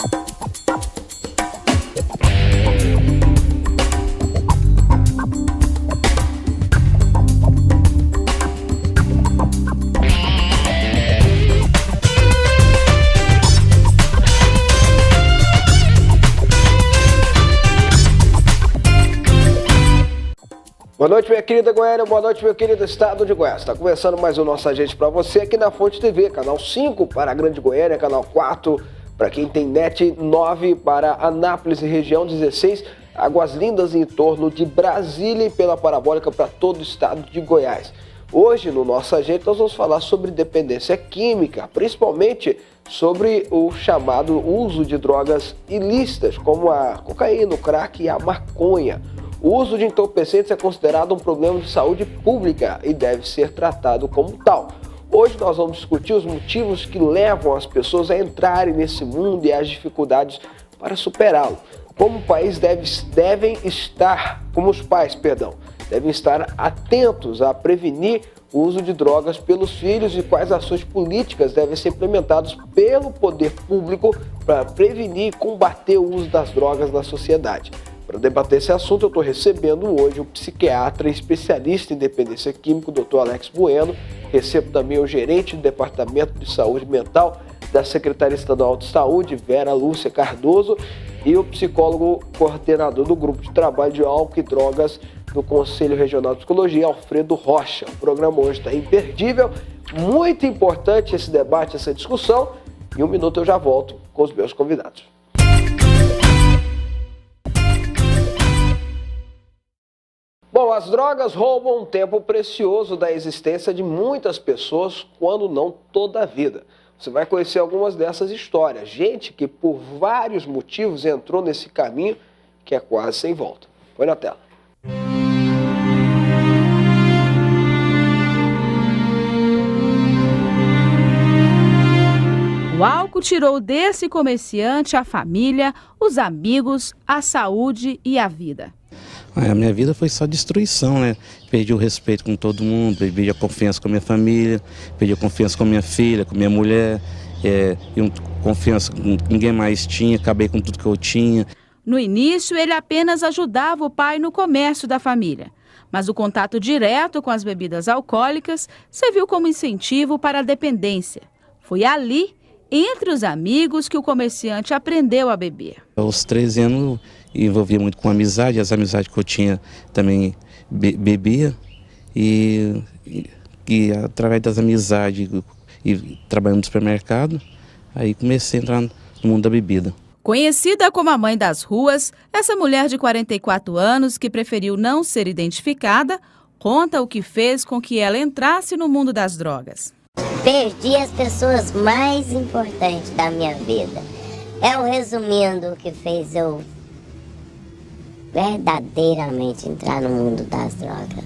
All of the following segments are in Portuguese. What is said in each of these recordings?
Boa noite, minha querida Goiânia, boa noite, meu querido estado de Goiás. Está começando mais o Nossa Gente para você aqui na Fonte TV, canal 5 para a Grande Goiânia, canal 4 para quem tem net, 9 para Anápolis e região, 16 Águas Lindas em torno de Brasília e pela parabólica para todo o estado de Goiás. Hoje, no Nossa Gente, nós vamos falar sobre dependência química, principalmente sobre o chamado uso de drogas ilícitas, como a cocaína, o crack e a maconha. O uso de entorpecentes é considerado um problema de saúde pública e deve ser tratado como tal. Hoje nós vamos discutir os motivos que levam as pessoas a entrarem nesse mundo e as dificuldades para superá-lo. Como os pais devem estar atentos a prevenir o uso de drogas pelos filhos e quais ações políticas devem ser implementadas pelo poder público para prevenir e combater o uso das drogas na sociedade. Para debater esse assunto, eu estou recebendo hoje o psiquiatra e especialista em dependência química, o Dr. Alex Bueno. Recebo também o gerente do Departamento de Saúde Mental da Secretaria Estadual de Saúde, Vera Lúcia Cardoso, e o psicólogo coordenador do Grupo de Trabalho de Álcool e Drogas do Conselho Regional de Psicologia, Alfredo Rocha. O programa hoje está imperdível, muito importante esse debate, essa discussão. Em um minuto eu já volto com os meus convidados. Bom, as drogas roubam um tempo precioso da existência de muitas pessoas, quando não toda a vida. Você vai conhecer algumas dessas histórias. Gente que por vários motivos entrou nesse caminho que é quase sem volta. Põe na tela. O álcool tirou desse comerciante a família, os amigos, a saúde e a vida. A minha vida foi só destruição, né? Perdi o respeito com todo mundo, perdi a confiança com a minha família, perdi a confiança com a minha filha, com a minha mulher, confiança com ninguém mais tinha, acabei com tudo que eu tinha. No início, ele apenas ajudava o pai no comércio da família, mas o contato direto com as bebidas alcoólicas serviu como incentivo para a dependência. Foi ali, entre os amigos, que o comerciante aprendeu a beber. Aos 13 anos, envolvia muito com amizade, as amizades que eu tinha também bebia e através das amizades e trabalhando no supermercado, aí comecei a entrar no mundo da bebida. Conhecida como a mãe das ruas, essa mulher de 44 anos, que preferiu não ser identificada, conta o que fez com que ela entrasse no mundo das drogas. Perdi as pessoas mais importantes da minha vida. É o resumindo que fez eu verdadeiramente entrar no mundo das drogas.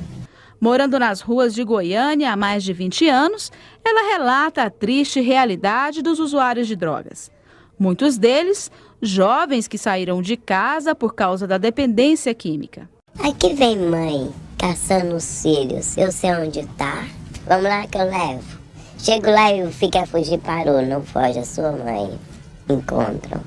Morando nas ruas de Goiânia há mais de 20 anos, ela relata a triste realidade dos usuários de drogas. Muitos deles, jovens que saíram de casa por causa da dependência química. Aqui vem mãe, caçando os filhos. Eu sei onde tá. Vamos lá que eu levo. Chego lá e fico a fugir, parou, não foge, a sua mãe. Encontram.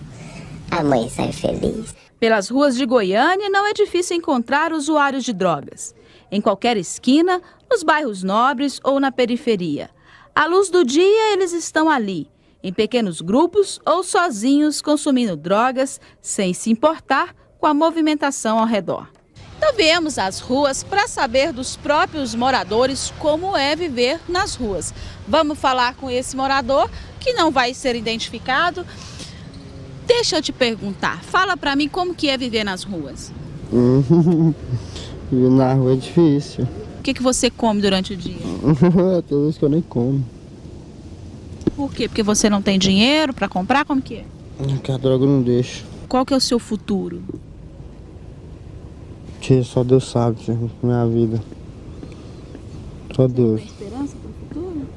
A mãe sai feliz. Pelas ruas de Goiânia não é difícil encontrar usuários de drogas. Em qualquer esquina, nos bairros nobres ou na periferia. À luz do dia, eles estão ali, em pequenos grupos ou sozinhos, consumindo drogas, sem se importar com a movimentação ao redor. Então viemos às ruas para saber dos próprios moradores como é viver nas ruas. Vamos falar com esse morador, que não vai ser identificado. Deixa eu te perguntar, fala pra mim como que é viver nas ruas. Viver na rua é difícil. O que você come durante o dia? Tem vezes que eu nem como. Por quê? Porque você não tem dinheiro pra comprar? Como que é? Porque a droga não deixa. Qual que é o seu futuro? Que só Deus sabe, minha vida. Só Deus. Tem esperança pro futuro?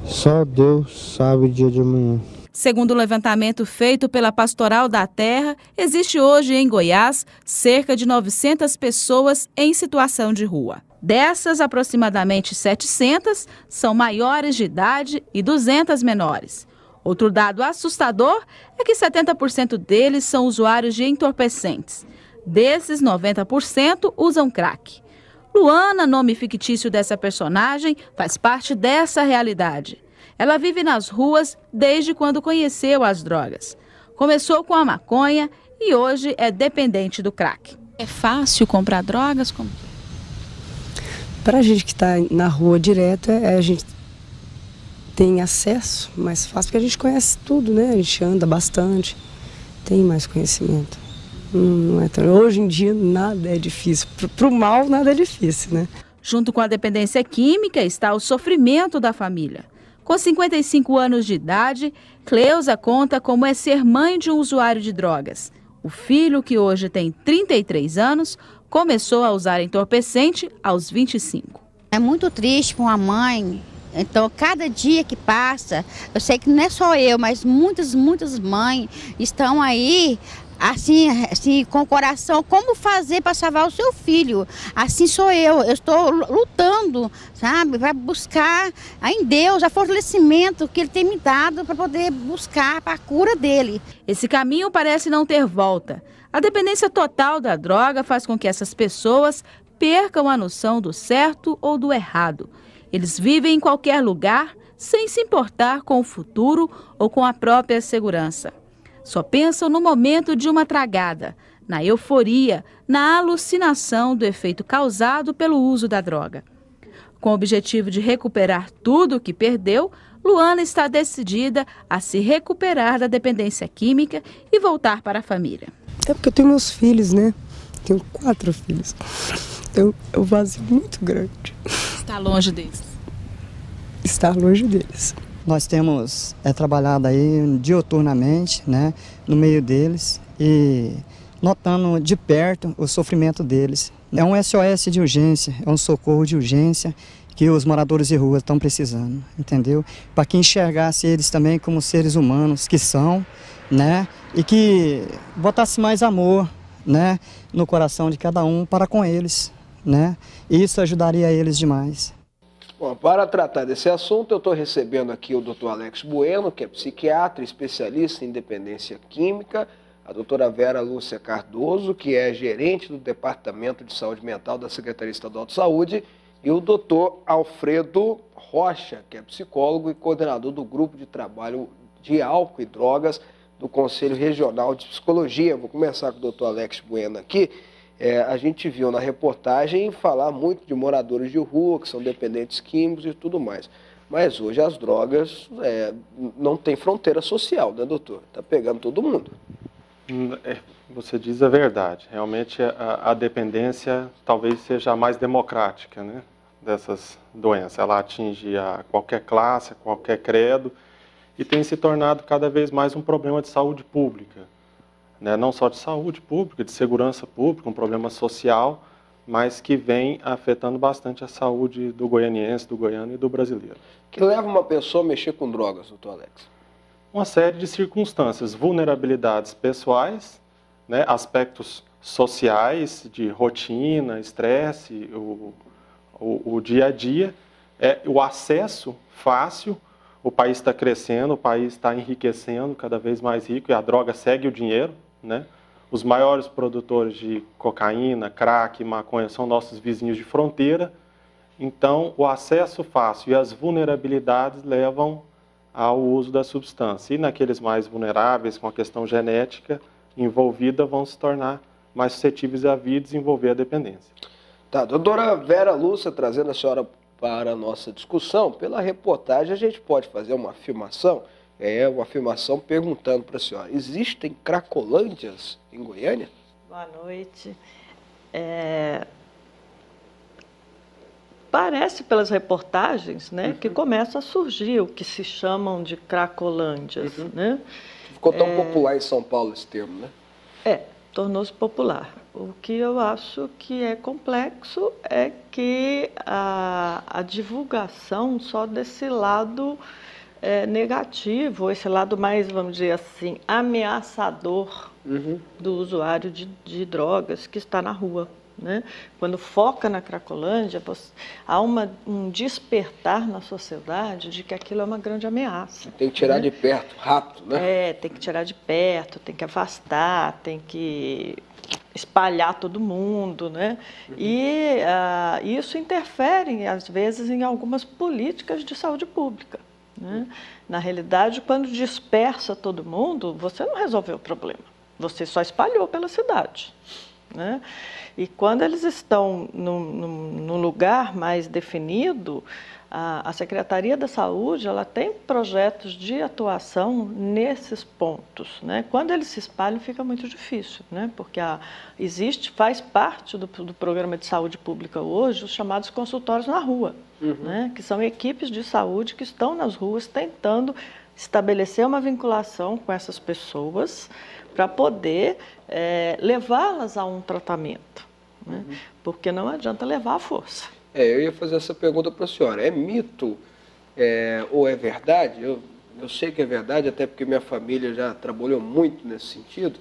Só Deus sabe o dia de amanhã. Segundo o levantamento feito pela Pastoral da Terra, existe hoje em Goiás cerca de 900 pessoas em situação de rua. Dessas, aproximadamente 700 são maiores de idade e 200 menores. Outro dado assustador é que 70% deles são usuários de entorpecentes. Desses, 90% usam crack. Luana, nome fictício dessa personagem, faz parte dessa realidade. Ela vive nas ruas desde quando conheceu as drogas. Começou com a maconha e hoje é dependente do crack. É fácil comprar drogas? Para a gente que está na rua direto, a gente tem acesso mais fácil, porque a gente conhece tudo, né? A gente anda bastante, tem mais conhecimento. Não é tão... Hoje em dia nada é difícil, para o mal nada é difícil, né? Junto com a dependência química está o sofrimento da família. Com 55 anos de idade, Cleusa conta como é ser mãe de um usuário de drogas. O filho, que hoje tem 33 anos, começou a usar entorpecente aos 25. É muito triste para uma mãe. Então, cada dia que passa, eu sei que não é só eu, mas muitas mães estão aí, assim, com o coração, como fazer para salvar o seu filho? Assim sou eu estou lutando, sabe, para buscar em Deus o fortalecimento que Ele tem me dado para poder buscar para a cura dele. Esse caminho parece não ter volta. A dependência total da droga faz com que essas pessoas percam a noção do certo ou do errado. Eles vivem em qualquer lugar, sem se importar com o futuro ou com a própria segurança. Só pensam no momento de uma tragada, na euforia, na alucinação do efeito causado pelo uso da droga. Com o objetivo de recuperar tudo o que perdeu, Luana está decidida a se recuperar da dependência química e voltar para a família. É porque eu tenho meus filhos, né? Tenho 4 filhos. Então é um vazio muito grande. Está longe deles. Estar longe deles. Nós temos trabalhado aí diuturnamente, né, no meio deles e notando de perto o sofrimento deles. É um SOS de urgência, é um socorro de urgência que os moradores de rua estão precisando, entendeu? Para que enxergasse eles também como seres humanos que são, né, e que botasse mais amor, né, no coração de cada um para com eles, né? Isso ajudaria eles demais. Bom, para tratar desse assunto, eu estou recebendo aqui o Dr. Alex Bueno, que é psiquiatra, especialista em dependência química, a doutora Vera Lúcia Cardoso, que é gerente do Departamento de Saúde Mental da Secretaria Estadual de Saúde, e o doutor Alfredo Rocha, que é psicólogo e coordenador do Grupo de Trabalho de Álcool e Drogas do Conselho Regional de Psicologia. Vou começar com o doutor Alex Bueno aqui. A gente viu na reportagem falar muito de moradores de rua, que são dependentes químicos e tudo mais. Mas hoje as drogas não têm fronteira social, né, doutor? Está pegando todo mundo. Você diz a verdade. Realmente a dependência talvez seja a mais democrática, né, dessas doenças. Ela atinge a qualquer classe, a qualquer credo e tem se tornado cada vez mais um problema de saúde pública. Né, não só de saúde pública, de segurança pública, um problema social, mas que vem afetando bastante a saúde do goianiense, do goiano e do brasileiro. Que leva uma pessoa a mexer com drogas, doutor Alex? Uma série de circunstâncias, vulnerabilidades pessoais, né, aspectos sociais, de rotina, estresse, o dia a dia, o acesso fácil. O país está crescendo, o país está enriquecendo, cada vez mais rico, e a droga segue o dinheiro, né? Os maiores produtores de cocaína, crack, maconha são nossos vizinhos de fronteira. Então, o acesso fácil e as vulnerabilidades levam ao uso da substância. E naqueles mais vulneráveis, com a questão genética envolvida, vão se tornar mais suscetíveis à vida e desenvolver a dependência. Tá, doutora Vera Lúcia, trazendo a senhora para a nossa discussão, pela reportagem a gente pode fazer uma afirmação, perguntando para a senhora, existem cracolândias em Goiânia? Boa noite. Parece pelas reportagens, né, que começa a surgir o que se chamam de cracolândias. Né? Ficou tão popular em São Paulo esse termo, né? Tornou-se popular. O que eu acho que é complexo é que a divulgação só desse lado negativo, esse lado mais, vamos dizer assim, ameaçador do usuário de drogas que está na rua. né? Quando foca na Cracolândia, há um despertar na sociedade de que aquilo é uma grande ameaça. Tem que tirar, né? de perto, rápido, né? Tem que tirar de perto, tem que afastar, tem que espalhar todo mundo, né? E isso interfere, às vezes, em algumas políticas de saúde pública, né? Na realidade, quando dispersa todo mundo, você não resolveu o problema, você só espalhou pela cidade, né? E quando eles estão num lugar mais definido, a Secretaria da Saúde ela tem projetos de atuação nesses pontos, né? Quando eles se espalham, fica muito difícil, né? Porque faz parte do programa de saúde pública hoje os chamados consultórios na rua, né? Que são equipes de saúde que estão nas ruas tentando estabelecer uma vinculação com essas pessoas para poder levá-las a um tratamento, né? Porque não adianta levar à força. Eu ia fazer essa pergunta para a senhora. É mito ou é verdade? Eu sei que é verdade, até porque minha família já trabalhou muito nesse sentido,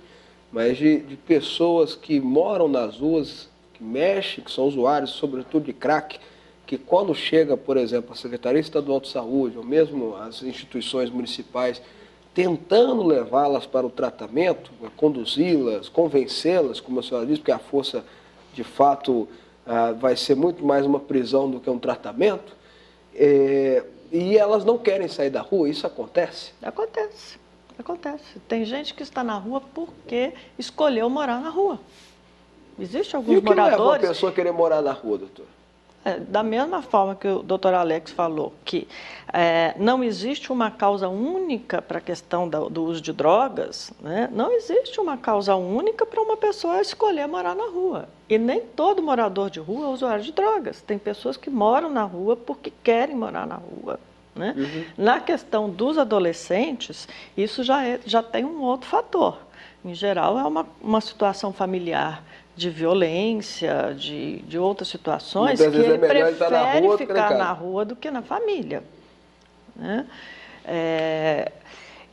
mas de pessoas que moram nas ruas, que mexem, que são usuários, sobretudo de crack, que quando chega, por exemplo, a Secretaria Estadual de Saúde, ou mesmo as instituições municipais, tentando levá-las para o tratamento, conduzi-las, convencê-las, como a senhora disse, porque a força, de fato, vai ser muito mais uma prisão do que um tratamento, e elas não querem sair da rua. Isso acontece? Acontece. Tem gente que está na rua porque escolheu morar na rua. Existe alguns moradores... E o que leva uma pessoa a querer morar na rua, doutor? Da mesma forma que o doutor Alex falou, que não existe uma causa única para a questão do uso de drogas, né? Não existe uma causa única para uma pessoa escolher morar na rua. E nem todo morador de rua é usuário de drogas. Tem pessoas que moram na rua porque querem morar na rua, né? Na questão dos adolescentes, isso já tem um outro fator. Em geral, é uma situação familiar de violência, de outras situações, que ele prefere ficar na rua do que na família, né?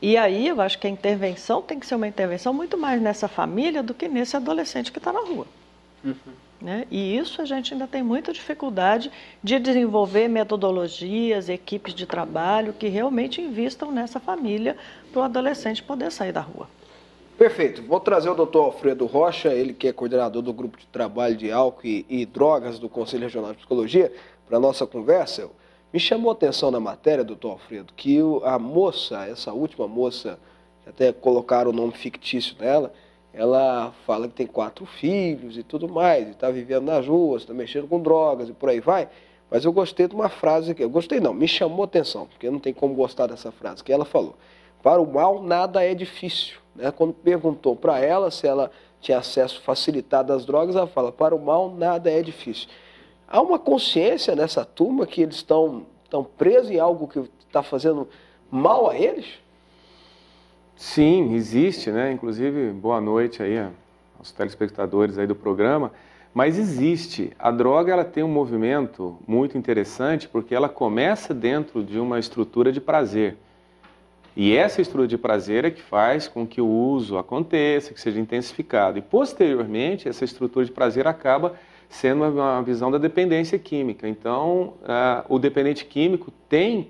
E aí eu acho que a intervenção tem que ser uma intervenção muito mais nessa família do que nesse adolescente que está na rua. Né? E isso a gente ainda tem muita dificuldade de desenvolver metodologias, equipes de trabalho que realmente invistam nessa família para o adolescente poder sair da rua. Perfeito. Vou trazer o doutor Alfredo Rocha, ele que é coordenador do Grupo de Trabalho de Álcool e Drogas do Conselho Regional de Psicologia, para a nossa conversa. Me chamou a atenção na matéria, doutor Alfredo, que a moça, essa última moça, até colocaram o nome fictício dela, ela fala que tem 4 filhos e tudo mais, e está vivendo nas ruas, está mexendo com drogas e por aí vai. Mas eu gostei de uma frase, me chamou a atenção, porque não tem como gostar dessa frase, que ela falou: para o mal nada é difícil. Quando perguntou para ela se ela tinha acesso facilitado às drogas, ela fala: para o mal nada é difícil. Há uma consciência nessa turma que eles estão presos em algo que está fazendo mal a eles? Sim, existe, né? Inclusive, boa noite aí aos telespectadores aí do programa, mas existe. A droga ela tem um movimento muito interessante porque ela começa dentro de uma estrutura de prazer. E essa estrutura de prazer é que faz com que o uso aconteça, que seja intensificado. E, posteriormente, essa estrutura de prazer acaba sendo uma visão da dependência química. Então, o dependente químico tem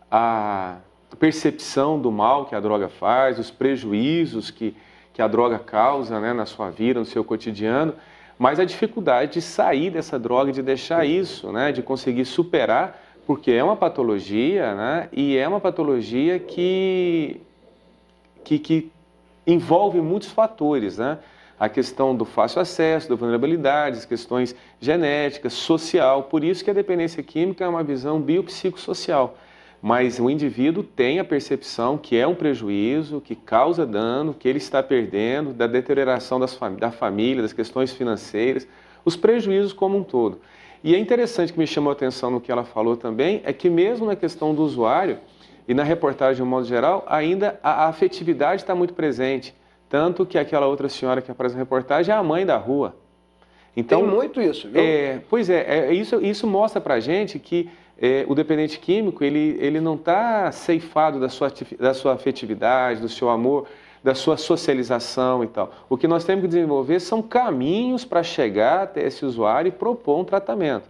a percepção do mal que a droga faz, os prejuízos que a droga causa, né, na sua vida, no seu cotidiano, mas a dificuldade de sair dessa droga, de deixar isso, né, de conseguir superar, porque é uma patologia, né, e é uma patologia que envolve muitos fatores, né? A questão do fácil acesso, da vulnerabilidade, as questões genéticas, social. Por isso que a dependência química é uma visão biopsicossocial. Mas o indivíduo tem a percepção que é um prejuízo, que causa dano, que ele está perdendo, da deterioração da família, das questões financeiras, os prejuízos como um todo. E é interessante, que me chamou a atenção no que ela falou também, é que mesmo na questão do usuário, e na reportagem de um modo geral, ainda a afetividade está muito presente. Tanto que aquela outra senhora que aparece na reportagem é a mãe da rua. Então, tem muito isso, viu? Isso mostra pra gente que o dependente químico, ele não está ceifado da sua afetividade, do seu amor, da sua socialização e tal. O que nós temos que desenvolver são caminhos para chegar até esse usuário e propor um tratamento.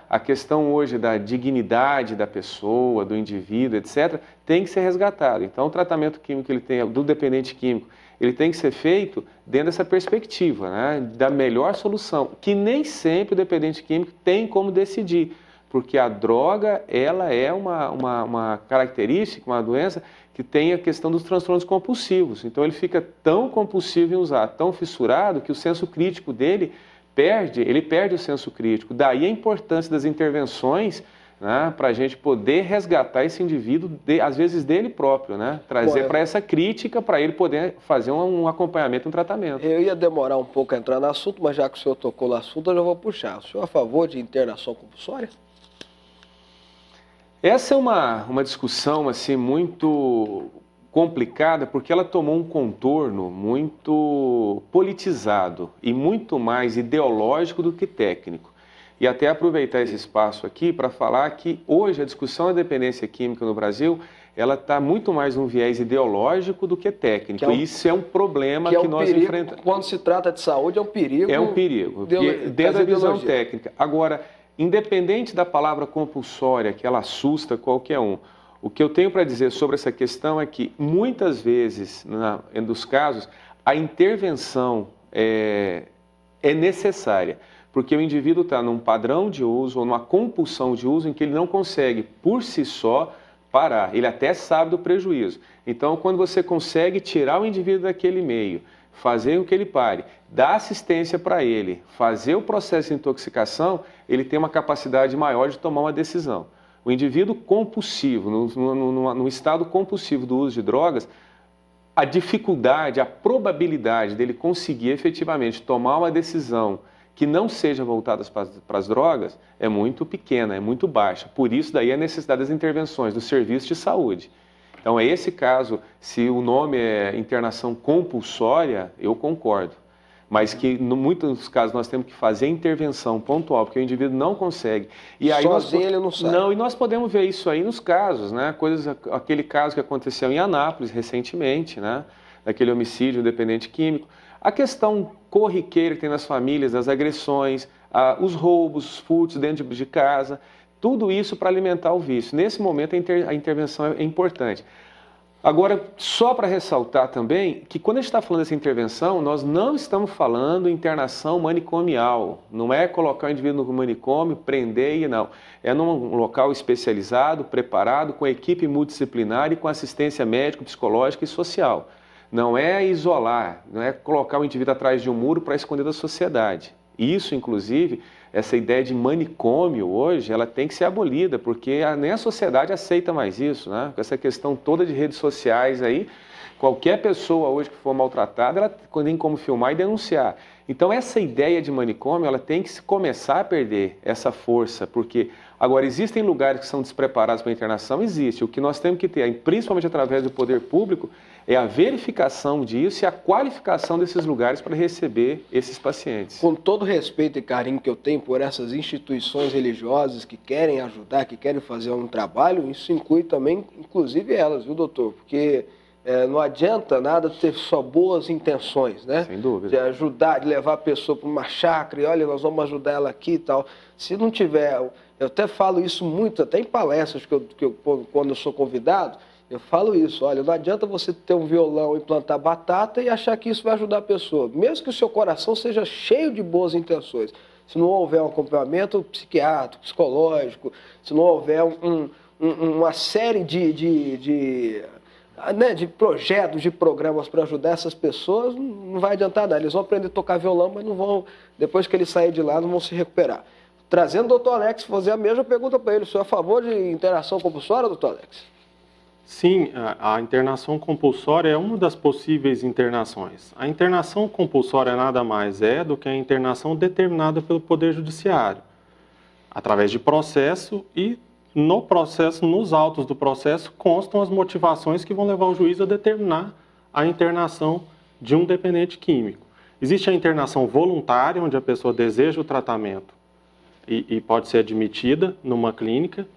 A questão hoje da dignidade da pessoa, do indivíduo, etc., tem que ser resgatado. Então, o tratamento químico que ele tem, do dependente químico, ele tem que ser feito dentro dessa perspectiva, né, da melhor solução, que nem sempre o dependente químico tem como decidir, porque a droga, ela é uma característica, uma doença que tem a questão dos transtornos compulsivos. Então, ele fica tão compulsivo em usar, tão fissurado, que o senso crítico dele ele perde o senso crítico. Daí a importância das intervenções, né, para a gente poder resgatar esse indivíduo, às vezes dele próprio, né, trazer para essa crítica, para ele poder fazer um acompanhamento, um tratamento. Eu ia demorar um pouco a entrar no assunto, mas já que o senhor tocou no assunto, eu já vou puxar. O senhor é a favor de internação compulsória? Essa é uma discussão assim, muito complicada, porque ela tomou um contorno muito politizado e muito mais ideológico do que técnico. E até aproveitar esse espaço aqui para falar que hoje a discussão da dependência química no Brasil, ela está muito mais num viés ideológico do que técnico. E isso é um problema que nós enfrentamos. Quando se trata de saúde, é um perigo. É um perigo, dentro da visão técnica. Agora, independente da palavra compulsória, que ela assusta qualquer um, o que eu tenho para dizer sobre essa questão é que, muitas vezes, nos casos, a intervenção é necessária, porque o indivíduo está num padrão de uso ou numa compulsão de uso em que ele não consegue, por si só, parar. Ele até sabe do prejuízo. Então, quando você consegue tirar o indivíduo daquele meio, fazer com que ele pare, dar assistência para ele, fazer o processo de intoxicação, ele tem uma capacidade maior de tomar uma decisão. O indivíduo compulsivo, no estado compulsivo do uso de drogas, a dificuldade, a probabilidade dele conseguir efetivamente tomar uma decisão que não seja voltada para as drogas é muito pequena, é muito baixa. Por isso, daí a necessidade das intervenções do serviço de saúde. Então, é esse caso, se o nome é internação compulsória, eu concordo. Mas que, em muitos casos, nós temos que fazer intervenção pontual, porque o indivíduo não consegue. E aí sozinho ele não sabe. Não, e nós podemos ver isso aí nos casos, né? Aquele caso que aconteceu em Anápolis recentemente, né? Daquele homicídio dependente químico. A questão corriqueira que tem nas famílias, das agressões, os roubos, os furtos dentro de casa, tudo isso para alimentar o vício. Nesse momento, a intervenção é importante. Agora, só para ressaltar também que quando a gente está falando dessa intervenção, nós não estamos falando internação manicomial. Não é colocar o indivíduo no manicômio, prender e não. É num local especializado, preparado, com equipe multidisciplinar e com assistência médica, psicológica e social. Não é isolar, não é colocar o indivíduo atrás de um muro para esconder da sociedade. Isso, inclusive, essa ideia de manicômio hoje, ela tem que ser abolida, porque nem a sociedade aceita mais isso, né? Com essa questão toda de redes sociais aí, qualquer pessoa hoje que for maltratada, ela tem como filmar e denunciar. Então, essa ideia de manicômio, ela tem que começar a perder essa força, porque agora existem lugares que são despreparados para a internação, existe. O que nós temos que ter, principalmente através do poder público, é a verificação disso e a qualificação desses lugares para receber esses pacientes. Com todo respeito e carinho que eu tenho por essas instituições religiosas que querem ajudar, que querem fazer um trabalho, isso inclui também, inclusive elas, viu, doutor? Porque não adianta nada ter só boas intenções, né? Sem dúvida. De ajudar, de levar a pessoa para uma chácara e olha, nós vamos ajudar ela aqui e tal. Se não tiver, eu até falo isso muito, até em palestras quando eu sou convidado, eu falo isso, olha, não adianta você ter um violão e plantar batata e achar que isso vai ajudar a pessoa. Mesmo que o seu coração seja cheio de boas intenções, se não houver um acompanhamento psiquiátrico, psicológico, se não houver uma série de projetos, de programas para ajudar essas pessoas, não vai adiantar nada. Eles vão aprender a tocar violão, mas não vão, depois que eles saírem de lá, não vão se recuperar. Trazendo o doutor Alex, fazer a mesma pergunta para ele. O senhor é a favor de internação compulsória, doutor Alex? Sim, a internação compulsória é uma das possíveis internações. A internação compulsória nada mais é do que a internação determinada pelo Poder Judiciário, através de processo e no processo, nos autos do processo, constam as motivações que vão levar o juiz a determinar a internação de um dependente químico. Existe a internação voluntária, onde a pessoa deseja o tratamento e pode ser admitida numa clínica.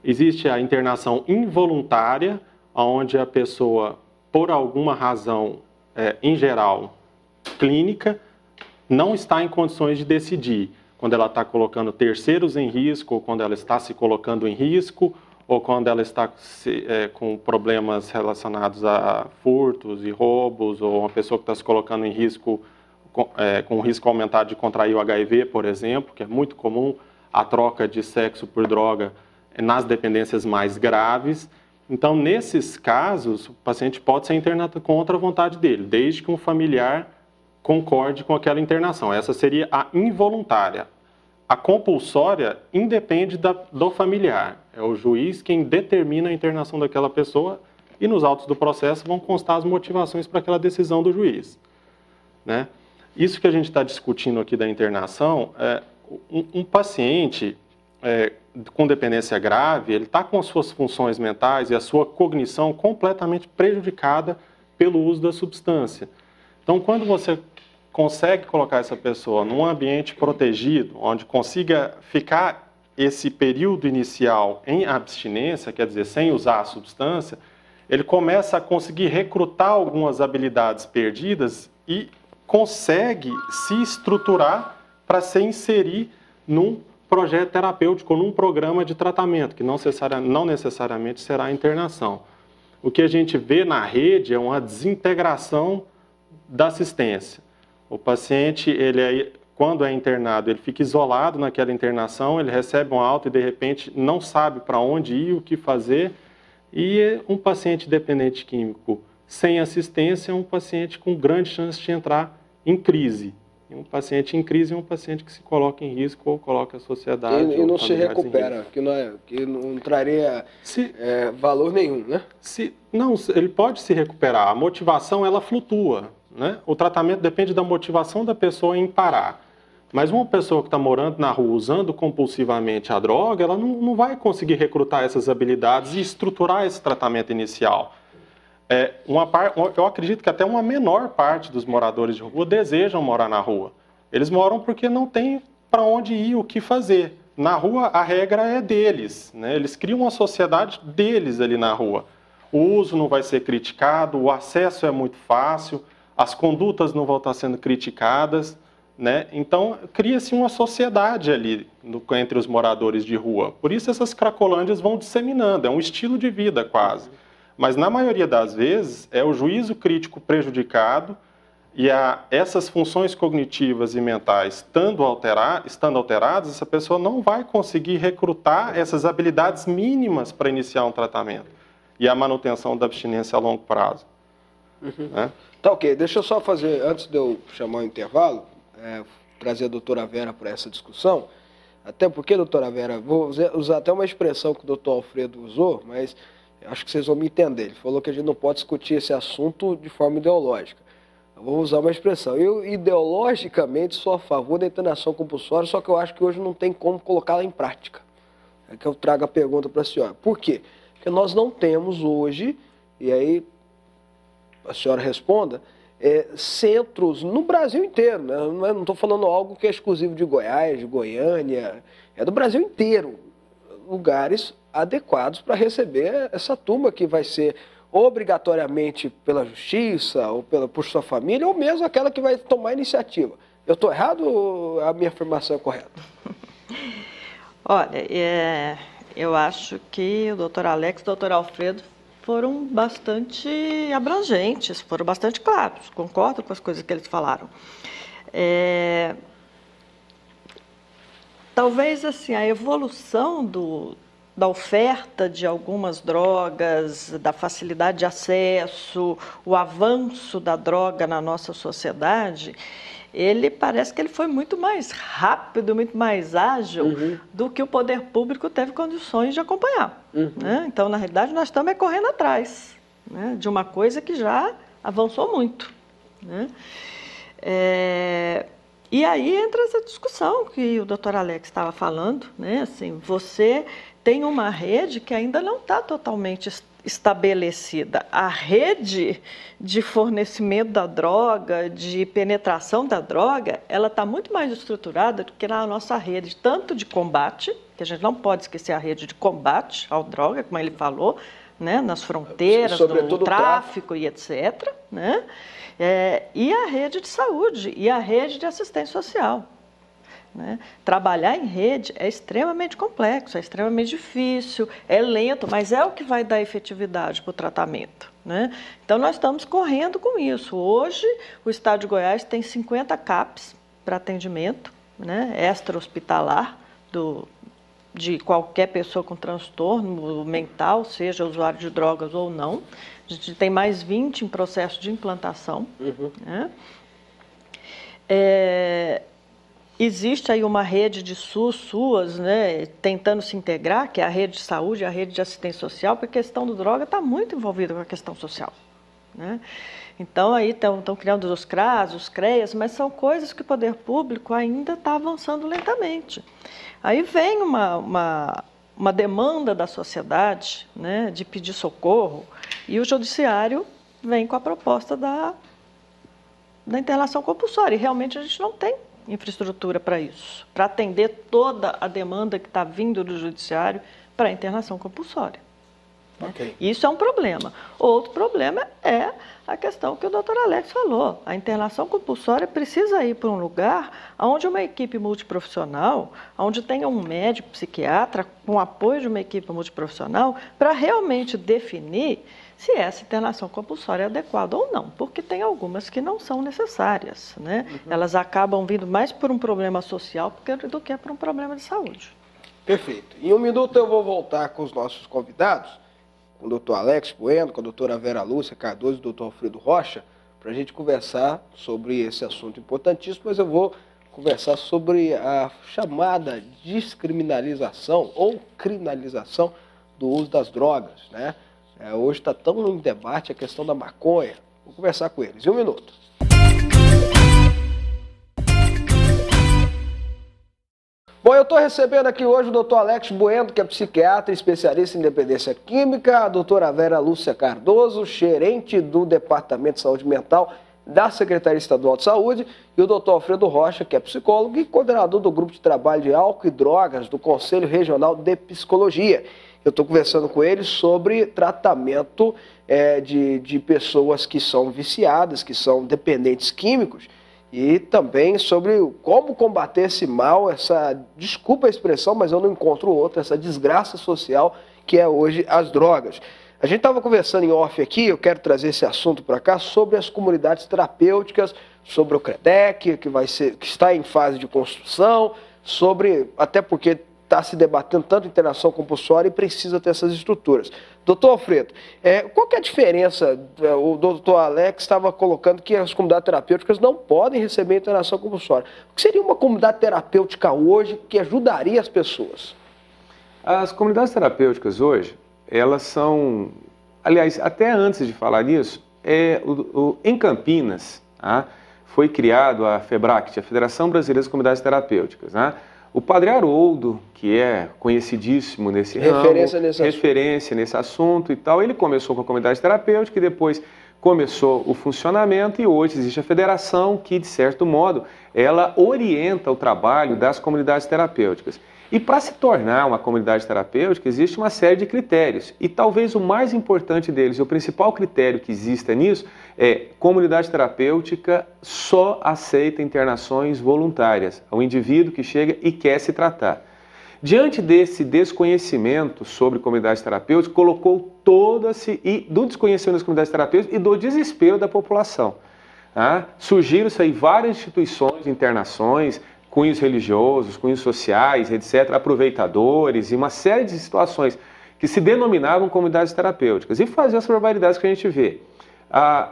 Existe a internação involuntária, onde a pessoa por alguma razão, em geral, clínica, não está em condições de decidir quando ela está colocando terceiros em risco, ou quando ela está se colocando em risco, ou quando ela está com problemas relacionados a furtos e roubos, ou uma pessoa que está se colocando em risco, com risco aumentado de contrair o HIV, por exemplo, que é muito comum a troca de sexo por droga nas dependências mais graves. Então, nesses casos, o paciente pode ser internado contra a vontade dele, desde que um familiar concorde com aquela internação. Essa seria a involuntária. A compulsória independe do familiar. É o juiz quem determina a internação daquela pessoa e nos autos do processo vão constar as motivações para aquela decisão do juiz, né? Isso que a gente está discutindo aqui da internação, um paciente com dependência grave, ele está com as suas funções mentais e a sua cognição completamente prejudicada pelo uso da substância. Então, quando você consegue colocar essa pessoa num ambiente protegido, onde consiga ficar esse período inicial em abstinência, quer dizer, sem usar a substância, ele começa a conseguir recrutar algumas habilidades perdidas e consegue se estruturar para se inserir num projeto terapêutico, num programa de tratamento, que não necessariamente será a internação. O que a gente vê na rede é uma desintegração da assistência. O paciente, quando é internado, ele fica isolado naquela internação, ele recebe um alta e, de repente, não sabe para onde ir, o que fazer. E um paciente dependente químico sem assistência é um paciente com grande chance de entrar em crise. E um paciente em crise é um paciente que se coloca em risco ou coloca a sociedade... E não se recupera, que não traria valor nenhum, né? Não, ele pode se recuperar. A motivação, ela flutua, né? O tratamento depende da motivação da pessoa em parar. Mas uma pessoa que está morando na rua usando compulsivamente a droga, ela não vai conseguir recrutar essas habilidades e estruturar esse tratamento inicial. Eu acredito que até uma menor parte dos moradores de rua desejam morar na rua. Eles moram porque não tem para onde ir, o que fazer. Na rua, a regra é deles, né? Eles criam uma sociedade deles ali na rua. O uso não vai ser criticado, o acesso é muito fácil, as condutas não vão estar sendo criticadas, né? Então, cria-se uma sociedade ali entre os moradores de rua. Por isso, essas cracolândias vão disseminando, é um estilo de vida quase. Mas, na maioria das vezes, é o juízo crítico prejudicado e essas funções cognitivas e mentais estando alteradas, essa pessoa não vai conseguir recrutar essas habilidades mínimas para iniciar um tratamento e a manutenção da abstinência a longo prazo. Uhum. Né? Tá ok, deixa eu só fazer, antes de eu chamar o intervalo, trazer a doutora Vera para essa discussão, até porque, doutora Vera, vou usar até uma expressão que o doutor Alfredo usou, mas acho que vocês vão me entender. Ele falou que a gente não pode discutir esse assunto de forma ideológica. Eu vou usar uma expressão. Eu, ideologicamente, sou a favor da internação compulsória, só que eu acho que hoje não tem como colocá-la em prática. É que eu trago a pergunta para a senhora. Por quê? Porque nós não temos hoje, e aí a senhora responda, centros no Brasil inteiro, né? Não estou falando algo que é exclusivo de Goiás, de Goiânia, é do Brasil inteiro. Lugares adequados para receber essa turma que vai ser obrigatoriamente pela justiça ou por sua família, ou mesmo aquela que vai tomar iniciativa. Eu estou errado ou a minha afirmação é correta? Olha, eu acho que o doutor Alex e o doutor Alfredo foram bastante abrangentes, foram bastante claros, concordo com as coisas que eles falaram. Talvez assim, a evolução da oferta de algumas drogas, da facilidade de acesso, o avanço da droga na nossa sociedade, parece que ele foi muito mais rápido, muito mais ágil do que o poder público teve condições de acompanhar. Né? Então, na realidade, nós estamos correndo atrás, né, de uma coisa que já avançou muito. Né? E aí entra essa discussão que o doutor Alex estava falando, né? Assim, você tem uma rede que ainda não está totalmente estabelecida. A rede de fornecimento da droga, de penetração da droga, ela está muito mais estruturada do que na nossa rede, tanto de combate, que a gente não pode esquecer a rede de combate à droga, como ele falou, né, nas fronteiras, sobretudo do tráfico e etc., né, e a rede de saúde e a rede de assistência social. Né? Trabalhar em rede é extremamente complexo, é extremamente difícil, é lento, mas é o que vai dar efetividade para o tratamento. Né? Então, nós estamos correndo com isso. Hoje, o Estado de Goiás tem 50 CAPs para atendimento, né, extra-hospitalar de qualquer pessoa com transtorno mental, seja usuário de drogas ou não. A gente tem mais 20 em processo de implantação. Né? Existe aí uma rede de SUS, né, tentando se integrar, que é a rede de saúde e a rede de assistência social, porque a questão do droga está muito envolvida com a questão social. Né? Então, aí estão criando os CRAS, os CREAS, mas são coisas que o poder público ainda está avançando lentamente. Aí vem uma demanda da sociedade, né, de pedir socorro, e o judiciário vem com a proposta da internação compulsória. E realmente a gente não tem infraestrutura para isso, para atender toda a demanda que está vindo do judiciário para a internação compulsória. Okay. Isso é um problema. Outro problema é a questão que o doutor Alex falou. A internação compulsória precisa ir para um lugar onde uma equipe multiprofissional, onde tenha um médico psiquiatra com apoio de uma equipe multiprofissional para realmente definir se essa internação compulsória é adequada ou não, porque tem algumas que não são necessárias, né? Elas acabam vindo mais por um problema social do que por um problema de saúde. Perfeito. Em um minuto eu vou voltar com os nossos convidados, com o doutor Alex Bueno, com a doutora Vera Lúcia Cardoso e o doutor Alfredo Rocha, para a gente conversar sobre esse assunto importantíssimo, mas eu vou conversar sobre a chamada descriminalização ou criminalização do uso das drogas, né? Hoje está tão em debate a questão da maconha. Vou conversar com eles. Em um minuto. Bom, eu estou recebendo aqui hoje o doutor Alex Bueno, que é psiquiatra e especialista em dependência química, a doutora Vera Lúcia Cardoso, gerente do Departamento de Saúde Mental da Secretaria Estadual de Saúde, e o doutor Alfredo Rocha, que é psicólogo e coordenador do Grupo de Trabalho de Álcool e Drogas do Conselho Regional de Psicologia. Eu estou conversando com eles sobre tratamento de pessoas que são viciadas, que são dependentes químicos, e também sobre como combater esse mal, desculpa a expressão, mas eu não encontro outra, essa desgraça social que é hoje as drogas. A gente estava conversando em off aqui, eu quero trazer esse assunto para cá, sobre as comunidades terapêuticas, sobre o CREDEC, que está em fase de construção, até porque está se debatendo tanto internação compulsória e precisa ter essas estruturas. Doutor Alfredo, qual que é a diferença? O doutor Alex estava colocando que as comunidades terapêuticas não podem receber internação compulsória. O que seria uma comunidade terapêutica hoje que ajudaria as pessoas? As comunidades terapêuticas hoje, elas são... Aliás, até antes de falar nisso, em Campinas, foi criado a FEBRACT, a Federação Brasileira das Comunidades Terapêuticas, O padre Haroldo, que é conhecidíssimo nesse ramo, referência nesse assunto e tal, ele começou com a comunidade terapêutica e depois começou o funcionamento, e hoje existe a federação que, de certo modo, ela orienta o trabalho das comunidades terapêuticas. E para se tornar uma comunidade terapêutica, existe uma série de critérios. E talvez o mais importante deles, o principal critério que exista nisso, é comunidade terapêutica só aceita internações voluntárias. É um indivíduo que chega e quer se tratar. Diante desse desconhecimento sobre comunidade terapêutica, colocou do desconhecimento das comunidades terapêuticas e do desespero da população. Surgiram-se aí várias instituições de internações, cunhos religiosos, cunhos sociais, etc., aproveitadores e uma série de situações que se denominavam comunidades terapêuticas e faziam as barbaridades que a gente vê.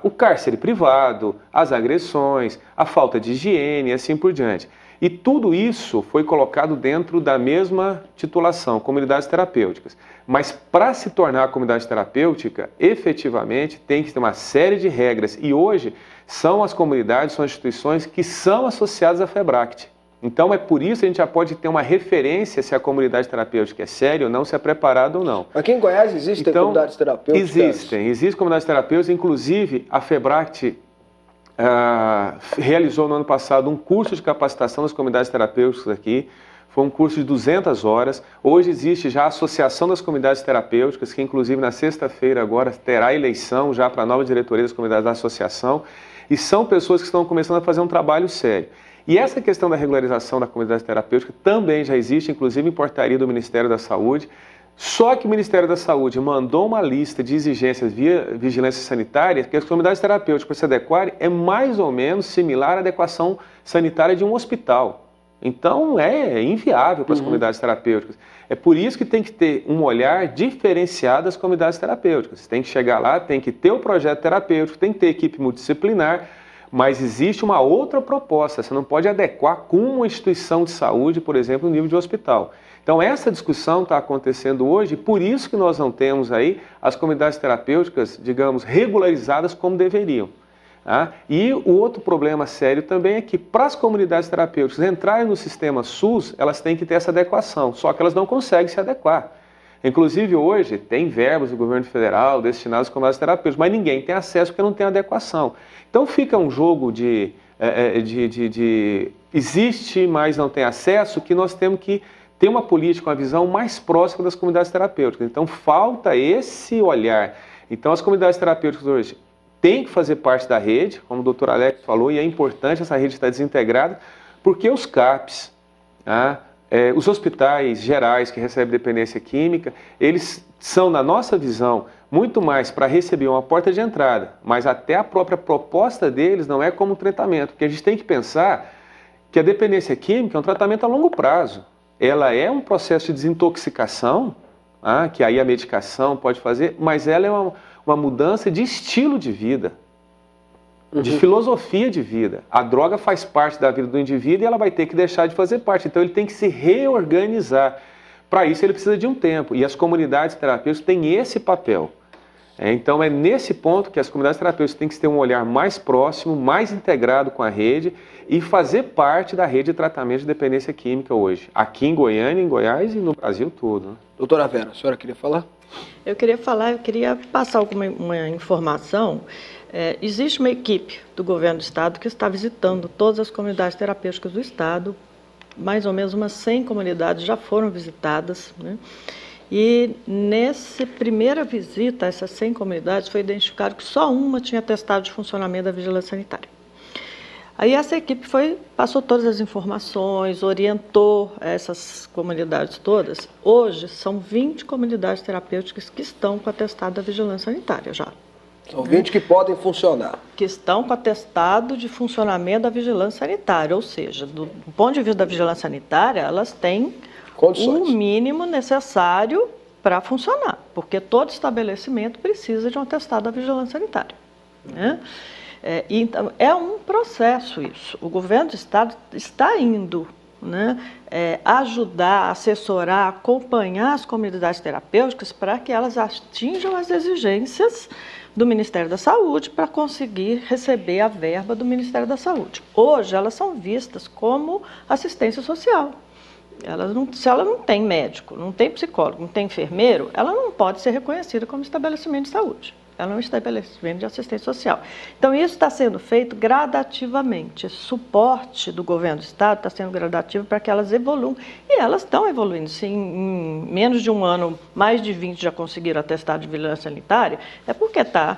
O cárcere privado, as agressões, a falta de higiene e assim por diante. E tudo isso foi colocado dentro da mesma titulação, comunidades terapêuticas. Mas para se tornar comunidade terapêutica, efetivamente tem que ter uma série de regras. E hoje são as comunidades, são as instituições que são associadas à FEBRACT. Então é por isso que a gente já pode ter uma referência se a comunidade terapêutica é séria ou não, se é preparada ou não. Aqui em Goiás existem comunidades terapêuticas? Existem comunidades terapêuticas, inclusive a FEBRACT realizou no ano passado um curso de capacitação das comunidades terapêuticas aqui. Foi um curso de 200 horas. Hoje existe já a Associação das Comunidades Terapêuticas, que inclusive na sexta-feira agora terá eleição já para a nova diretoria das comunidades da associação. E são pessoas que estão começando a fazer um trabalho sério. E essa questão da regularização da comunidade terapêutica também já existe, inclusive em portaria do Ministério da Saúde. Só que o Ministério da Saúde mandou uma lista de exigências via vigilância sanitária que as comunidades terapêuticas, para se adequarem, é mais ou menos similar à adequação sanitária de um hospital. Então, é inviável para as comunidades terapêuticas. É por isso que tem que ter um olhar diferenciado das comunidades terapêuticas. Tem que chegar lá, tem que ter o projeto terapêutico, tem que ter equipe multidisciplinar, mas existe uma outra proposta. Você não pode adequar com uma instituição de saúde, por exemplo, no nível de hospital. Então, essa discussão está acontecendo hoje, por isso que nós não temos aí as comunidades terapêuticas, digamos, regularizadas como deveriam. E o outro problema sério também é que para as comunidades terapêuticas entrarem no sistema SUS, elas têm que ter essa adequação, só que elas não conseguem se adequar. Inclusive hoje tem verbas do governo federal destinadas às comunidades terapêuticas, mas ninguém tem acesso porque não tem adequação. Então fica um jogo de existe, mas não tem acesso, que nós temos que ter uma política, uma visão mais próxima das comunidades terapêuticas. Então falta esse olhar. Então as comunidades terapêuticas hoje tem que fazer parte da rede, como o doutor Alex falou, e é importante essa rede estar desintegrada, porque os CAPs, os hospitais gerais que recebem dependência química, eles são, na nossa visão, muito mais para receber uma porta de entrada, mas até a própria proposta deles não é como tratamento, porque a gente tem que pensar que a dependência química é um tratamento a longo prazo. Ela é um processo de desintoxicação, que aí a medicação pode fazer, mas ela é uma mudança de estilo de vida, de filosofia de vida. A droga faz parte da vida do indivíduo e ela vai ter que deixar de fazer parte. Então ele tem que se reorganizar. Para isso ele precisa de um tempo. E as comunidades terapêuticas têm esse papel. Então é nesse ponto que as comunidades terapêuticas têm que ter um olhar mais próximo, mais integrado com a rede e fazer parte da rede de tratamento de dependência química hoje. Aqui em Goiânia, em Goiás e no Brasil todo. Doutora Vera, a senhora queria falar? Eu queria passar uma informação. Existe uma equipe do governo do estado que está visitando todas as comunidades terapêuticas do estado. Mais ou menos umas 100 comunidades já foram visitadas, né? E nessa primeira visita a essas 100 comunidades foi identificado que só uma tinha atestado de funcionamento da vigilância sanitária. Aí essa equipe passou todas as informações, orientou essas comunidades todas. Hoje são 20 comunidades terapêuticas que estão com atestado da vigilância sanitária já. São 20 que podem funcionar. Que estão com atestado de funcionamento da vigilância sanitária, ou seja, do ponto de vista da vigilância sanitária, elas têm condições. O mínimo necessário para funcionar, porque todo estabelecimento precisa de um atestado da vigilância sanitária, né? Então, é um processo isso. O governo do estado está indo, né, ajudar, assessorar, acompanhar as comunidades terapêuticas para que elas atinjam as exigências do Ministério da Saúde para conseguir receber a verba do Ministério da Saúde. Hoje, elas são vistas como assistência social. Se ela não tem médico, não tem psicólogo, não tem enfermeiro, ela não pode ser reconhecida como estabelecimento de saúde. Ela é um estabelecimento de assistência social. Então, isso está sendo feito gradativamente. Esse suporte do governo do estado está sendo gradativo para que elas evoluam. E elas estão evoluindo. Se em menos de um ano, mais de 20 já conseguiram atestado de vigilância sanitária, é porque está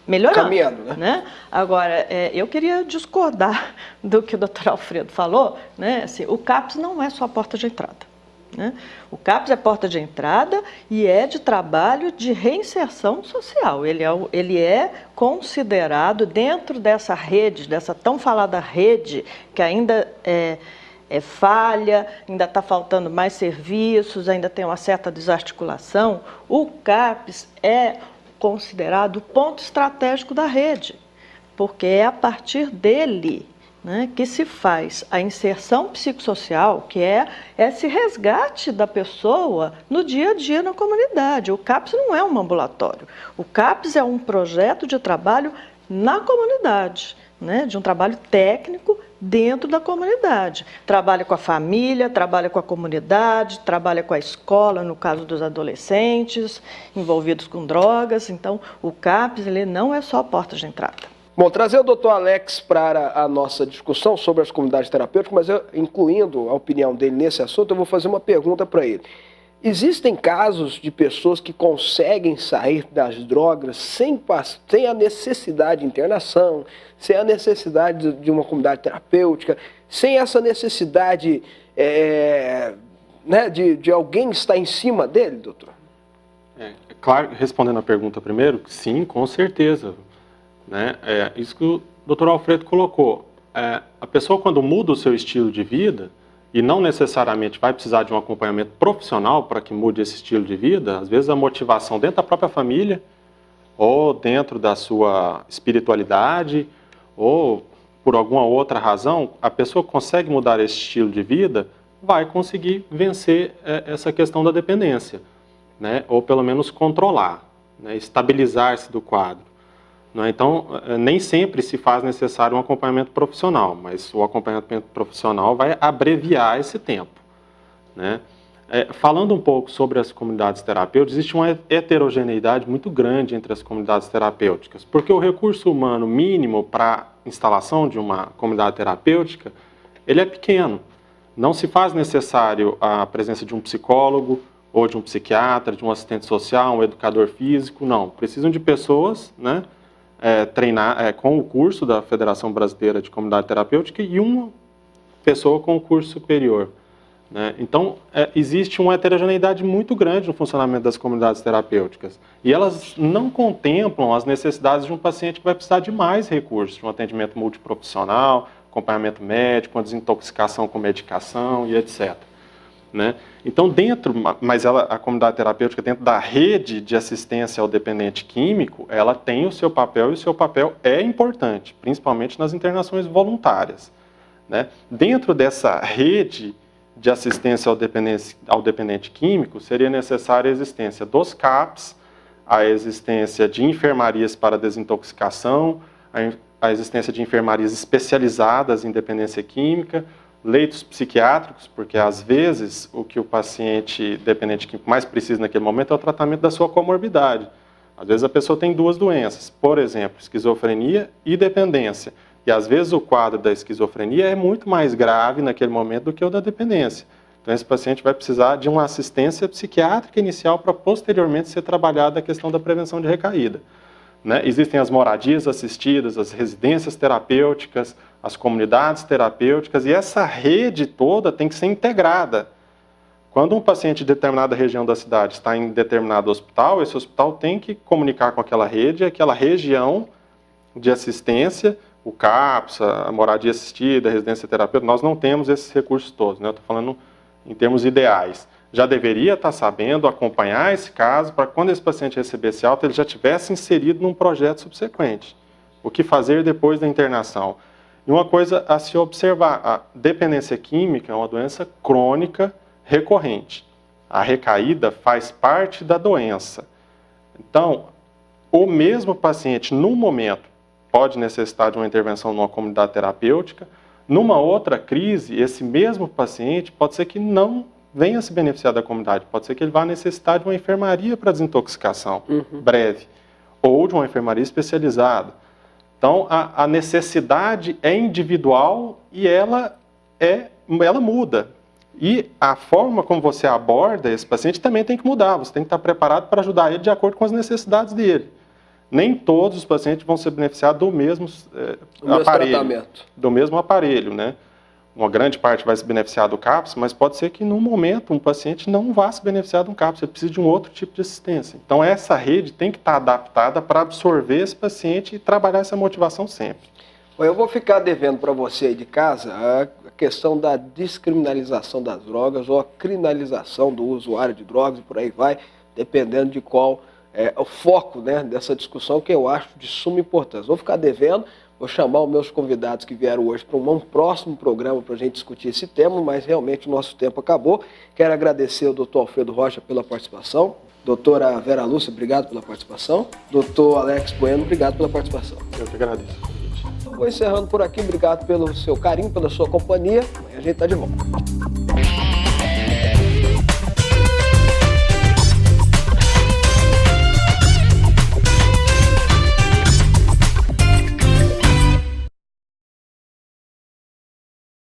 melhorando. Caminhando, né? Agora, eu queria discordar do que o doutor Alfredo falou, né? Assim, o CAPS não é só a porta de entrada, né? O CAPS é porta de entrada e é de trabalho de reinserção social. Ele é considerado dentro dessa rede, dessa tão falada rede, que ainda é falha, ainda está faltando mais serviços, ainda tem uma certa desarticulação. O CAPS é considerado o ponto estratégico da rede, porque é a partir dele, né, que se faz a inserção psicossocial, que é esse resgate da pessoa no dia a dia na comunidade. O CAPS não é um ambulatório. O CAPS é um projeto de trabalho na comunidade, né, de um trabalho técnico dentro da comunidade. Trabalha com a família, trabalha com a comunidade, trabalha com a escola, no caso dos adolescentes envolvidos com drogas. Então, o CAPS ele não é só a porta de entrada. Bom, trazer o doutor Alex para a nossa discussão sobre as comunidades terapêuticas, mas incluindo a opinião dele nesse assunto, eu vou fazer uma pergunta para ele. Existem casos de pessoas que conseguem sair das drogas sem a necessidade de internação, sem a necessidade de uma comunidade terapêutica, sem essa necessidade né, de alguém estar em cima dele, doutor? Claro, respondendo a pergunta primeiro, sim, com certeza. Né? Isso que o doutor Alfredo colocou. A pessoa, quando muda o seu estilo de vida, e não necessariamente vai precisar de um acompanhamento profissional para que mude esse estilo de vida, às vezes a motivação dentro da própria família, ou dentro da sua espiritualidade, ou por alguma outra razão, a pessoa consegue mudar esse estilo de vida, vai conseguir vencer essa questão da dependência, né? Ou pelo menos controlar, né? Estabilizar-se do quadro. Né? Então, nem sempre se faz necessário um acompanhamento profissional, mas o acompanhamento profissional vai abreviar esse tempo. Né? Falando um pouco sobre as comunidades terapêuticas, existe uma heterogeneidade muito grande entre as comunidades terapêuticas, porque o recurso humano mínimo para a instalação de uma comunidade terapêutica, ele é pequeno. Não se faz necessário a presença de um psicólogo, ou de um psiquiatra, de um assistente social, um educador físico, não. Precisam de pessoas, né, com o curso da Federação Brasileira de Comunidade Terapêutica e uma pessoa com o curso superior. Né? Então, existe uma heterogeneidade muito grande no funcionamento das comunidades terapêuticas. E elas não contemplam as necessidades de um paciente que vai precisar de mais recursos, de um atendimento multiprofissional, acompanhamento médico, uma desintoxicação com medicação e etc. Né? Então, a comunidade terapêutica, dentro da rede de assistência ao dependente químico, ela tem o seu papel e o seu papel é importante, principalmente nas internações voluntárias. Né? Dentro dessa rede de assistência ao dependente químico, seria necessária a existência dos CAPs, a existência de enfermarias para desintoxicação, a existência de enfermarias especializadas em dependência química, leitos psiquiátricos, porque às vezes o que o paciente dependente químico mais precisa naquele momento é o tratamento da sua comorbidade. Às vezes a pessoa tem duas doenças, por exemplo, esquizofrenia e dependência. E às vezes o quadro da esquizofrenia é muito mais grave naquele momento do que o da dependência. Então esse paciente vai precisar de uma assistência psiquiátrica inicial para posteriormente ser trabalhada a questão da prevenção de recaída. Né? Existem as moradias assistidas, as residências terapêuticas, as comunidades terapêuticas, e essa rede toda tem que ser integrada. Quando um paciente de determinada região da cidade está em determinado hospital, esse hospital tem que comunicar com aquela rede, aquela região de assistência, o CAPS, a moradia assistida, a residência terapêutica. Nós não temos esses recursos todos, né? Eu estou falando em termos ideais. Já deveria estar sabendo acompanhar esse caso para quando esse paciente recebesse alta, ele já tivesse inserido num projeto subsequente. O que fazer depois da internação? E uma coisa a se observar, a dependência química é uma doença crônica recorrente. A recaída faz parte da doença. Então, o mesmo paciente, num momento, pode necessitar de uma intervenção numa comunidade terapêutica. Numa outra crise, esse mesmo paciente pode ser que não venha se beneficiar da comunidade. Pode ser que ele vá necessitar de uma enfermaria para desintoxicação breve, ou de uma enfermaria especializada. Então, a necessidade é individual e ela muda. E a forma como você aborda esse paciente também tem que mudar. Você tem que estar preparado para ajudar ele de acordo com as necessidades dele. Nem todos os pacientes vão se beneficiar do mesmo aparelho. Do mesmo aparelho, né? Uma grande parte vai se beneficiar do CAPS, mas pode ser que, num momento, um paciente não vá se beneficiar de um CAPS, ele precisa de um outro tipo de assistência. Então, essa rede tem que estar adaptada para absorver esse paciente e trabalhar essa motivação sempre. Eu vou ficar devendo para você aí de casa a questão da descriminalização das drogas ou a criminalização do usuário de drogas e por aí vai, dependendo de qual é o foco, né, dessa discussão, que eu acho de suma importância. Vou ficar devendo. Vou chamar os meus convidados que vieram hoje para um próximo programa para a gente discutir esse tema, mas realmente o nosso tempo acabou. Quero agradecer ao doutor Alfredo Rocha pela participação, doutora Vera Lúcia, obrigado pela participação, doutor Alex Bueno, obrigado pela participação. Eu que agradeço. Vou encerrando por aqui, obrigado pelo seu carinho, pela sua companhia, amanhã a gente está de volta.